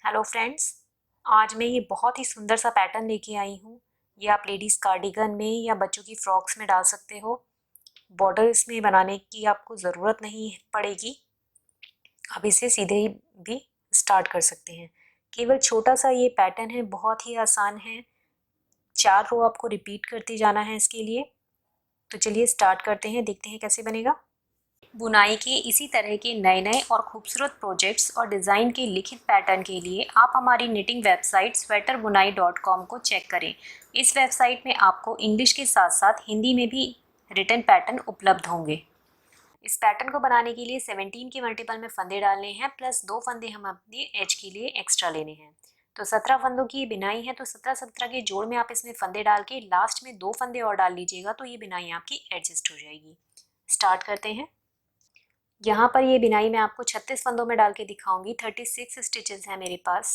Hello friends, आज मैं ये बहुत ही सुंदर सा पैटर्न लेके आई हूँ। ये आप लेडीज़ कार्डिगन में या बच्चों की फ्रॉक्स में डाल सकते हो। बॉर्डर इसमें बनाने की आपको ज़रूरत नहीं पड़ेगी। आप इसे सीधे ही भी स्टार्ट कर सकते हैं। केवल छोटा सा ये पैटर्न है, बहुत ही आसान है। 4 रो आपको रिपीट करते जाना है इसके लिए। तो चलिए स्टार्ट करते हैं, देखते हैं कैसे बनेगा। बुनाई के इसी तरह के नए नए और खूबसूरत प्रोजेक्ट्स और डिज़ाइन के लिखित पैटर्न के लिए आप हमारी निटिंग वेबसाइट sweaterbunai.com को चेक करें। इस वेबसाइट में आपको इंग्लिश के साथ साथ हिंदी में भी रिटन पैटर्न उपलब्ध होंगे। इस पैटर्न को बनाने के लिए 17 के मल्टीपल में फंदे डालने हैं, प्लस 2 फंदे हम अपने एज के लिए एक्स्ट्रा लेने हैं। तो 17 फंदों की ये बिनाई है, तो 17-17 के जोड़ में आप इसमें फंदे डाल के लास्ट में 2 फंदे और डाल लीजिएगा, तो ये बिनाई आपकी एडजस्ट हो जाएगी। स्टार्ट करते हैं। यहाँ पर ये बिनाई मैं आपको 36 फंदों में डाल के दिखाऊंगी। 36 स्टिचेस हैं मेरे पास।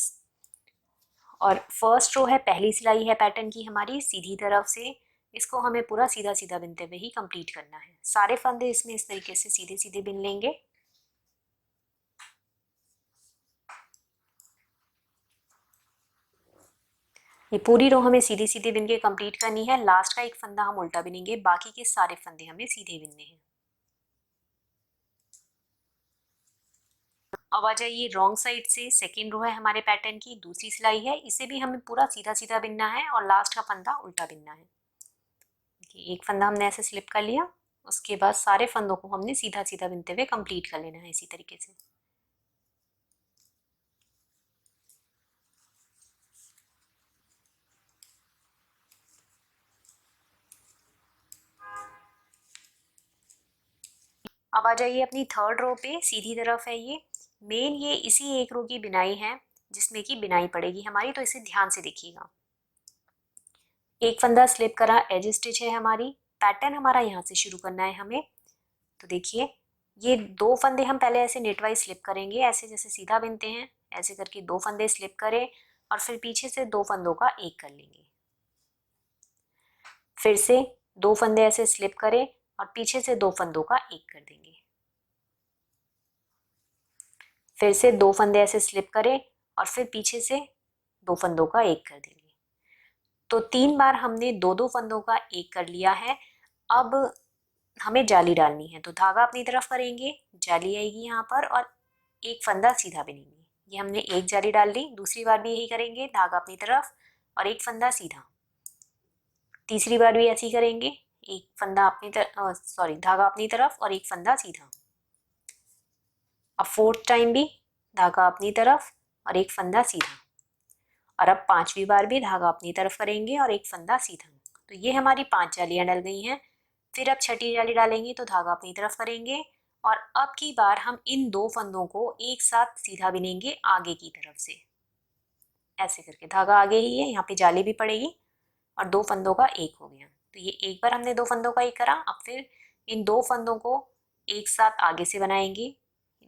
और फर्स्ट रो है, पहली सिलाई है पैटर्न की हमारी सीधी तरफ से। इसको हमें पूरा सीधा सीधा बिनते हुए ही कंप्लीट करना है। सारे फंदे इसमें इस तरीके से सीधे सीधे बिन लेंगे। ये पूरी रो हमें सीधी सीधी बिन के कंप्लीट करनी है। लास्ट का एक फंदा हम उल्टा बिनेंगे, बाकी के सारे फंदे हमें सीधे बिनने हैं। अब आ जाइए रॉन्ग साइड से। सेकेंड रो है हमारे पैटर्न की, दूसरी सिलाई है। इसे भी हमें पूरा सीधा सीधा बिनना है और लास्ट का फंदा उल्टा बिनना है। देखिए, एक फंदा हमने ऐसे स्लिप कर लिया, उसके बाद सारे फंदों को हमने सीधा सीधा बिनते हुए कंप्लीट कर लेना है इसी तरीके से। अब आ जाइए अपनी थर्ड रो पे। सीधी तरफ है ये मेन। ये इसी एक रो की बिनाई है जिसमें की बिनाई पड़ेगी हमारी, तो इसे ध्यान से देखिएगा। एक फंदा स्लिप करा, एज स्टिच है हमारी। पैटर्न हमारा यहाँ से शुरू करना है हमें। तो देखिए, ये 2 फंदे हम पहले ऐसे नेट वाइज स्लिप करेंगे, ऐसे जैसे सीधा बिनते हैं ऐसे करके 2 फंदे स्लिप करें और फिर पीछे से 2 फंदों का एक कर लेंगे। फिर से 2 फंदे ऐसे स्लिप करें और पीछे से 2 फंदों का एक कर देंगे। फिर से 2 फंदे ऐसे स्लिप करें और फिर पीछे से 2 फंदों का एक कर देंगे। तो 3 बार हमने 2-2 फंदों का एक कर लिया है। अब हमें जाली डालनी है, तो धागा अपनी तरफ करेंगे, जाली आएगी यहाँ पर और एक फंदा सीधा बिनेंगे। ये हमने एक जाली डाल ली। दूसरी बार भी यही करेंगे, धागा अपनी तरफ और एक फंदा सीधा। तीसरी बार भी ऐसे ही करेंगे, एक फंदा अपनी तरफ, सॉरी, धागा अपनी तरफ और एक फंदा सीधा। अब फोर्थ टाइम भी धागा अपनी तरफ और एक फंदा सीधा। और अब 5वीं बार भी धागा अपनी तरफ करेंगे और एक फंदा सीधा। तो ये हमारी 5 जालियां डल गई हैं। फिर अब छठी जाली डालेंगे, तो धागा अपनी तरफ करेंगे और अब की बार हम इन 2 फंदों को एक साथ सीधा बिनेंगे आगे की तरफ से। ऐसे करके धागा आगे ही है, यहाँ पे जाली भी पड़ेगी और 2 फंदों का एक हो गया। तो ये एक बार हमने 2 फंदों का एक करा। अब फिर इन 2 फंदों को एक साथ आगे से बनाएंगे।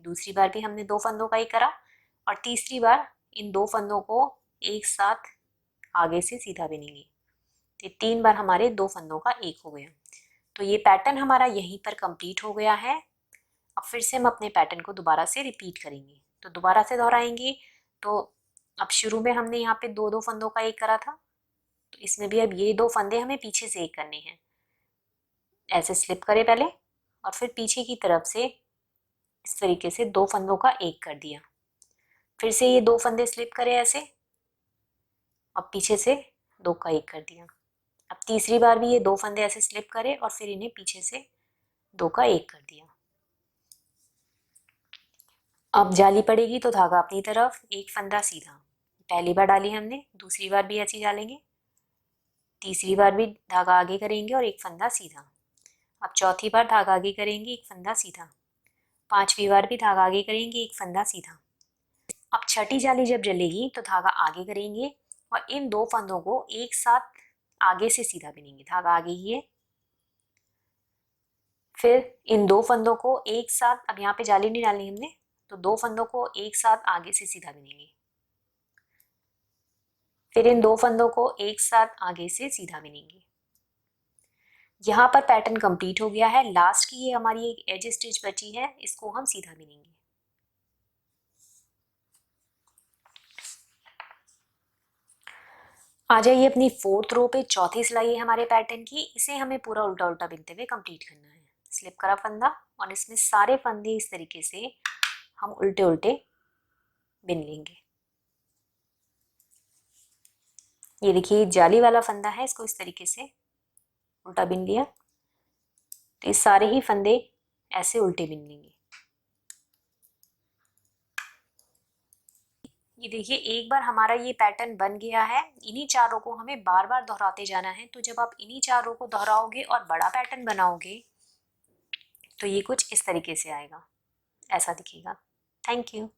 दूसरी बार भी हमने 2 फंदों का एक करा और तीसरी बार इन 2 फंदों को एक साथ आगे से सीधा बिनेंगे। तो 3 बार हमारे 2 फंदों का एक हो गया। तो ये पैटर्न हमारा यहीं पर कंप्लीट हो गया है। अब फिर से हम अपने पैटर्न को दोबारा से रिपीट करेंगे, तो दोबारा से दोहराएंगे। तो अब शुरू में हमने यहाँ पे 2-2 फंदों का एक करा था, तो इसमें भी अब ये 2 फंदे हमें पीछे से एक करने हैं। ऐसे स्लिप करें पहले और फिर पीछे की तरफ से इस तरीके से 2 फंदों का एक कर दिया। फिर से ये 2 फंदे स्लिप करें ऐसे और पीछे से 2 का एक कर दिया। अब तीसरी बार भी ये 2 फंदे ऐसे स्लिप करें और फिर इन्हें पीछे से 2 का एक कर दिया। अब जाली पड़ेगी, तो धागा अपनी तरफ, एक फंदा सीधा। पहली बार डाली हमने, दूसरी बार भी ऐसी डालेंगे, तीसरी बार भी धागा आगे करेंगे और एक फंदा सीधा। अब चौथी बार धागा आगे करेंगे, एक फंदा सीधा। 5वीं बार भी धागा आगे करेंगे, एक फंदा सीधा। अब छठी जाली जब जलेगी तो धागा आगे करेंगे और इन 2 फंदों को एक साथ आगे से सीधा बिनेंगे। धागा आगे ही है। फिर इन 2 फंदों को एक साथ, अब यहाँ पे जाली नहीं डालनी हमने, तो 2 फंदों को एक साथ आगे से सीधा बिनेंगे। फिर इन 2 फंदों को एक साथ आगे से सीधा बिनेंगे। यहाँ पर पैटर्न कंप्लीट हो गया है। लास्ट की ये हमारी एक एज स्टिच बची है, इसको हम सीधा बिनेंगे। आ जाइए अपनी फोर्थ रो पे, चौथी सिलाई है हमारे पैटर्न की, इसे हमें पूरा उल्टा उल्टा बिनते हुए कंप्लीट करना है। स्लिप करा फंदा और इसमें सारे फंदे इस तरीके से हम उल्टे उल्टे बिन लेंगे। ये देखिए जाली वाला फंदा है, इसको इस तरीके से उल्टा बिन लिया, तो ये सारे ही फंदे ऐसे उल्टे बिन लेंगे। ये देखिए एक बार हमारा ये पैटर्न बन गया है। इन्हीं चारों को हमें बार बार दोहराते जाना है। तो जब आप इन्हीं चारों को दोहराओगे और बड़ा पैटर्न बनाओगे तो ये कुछ इस तरीके से आएगा, ऐसा दिखेगा। Thank you.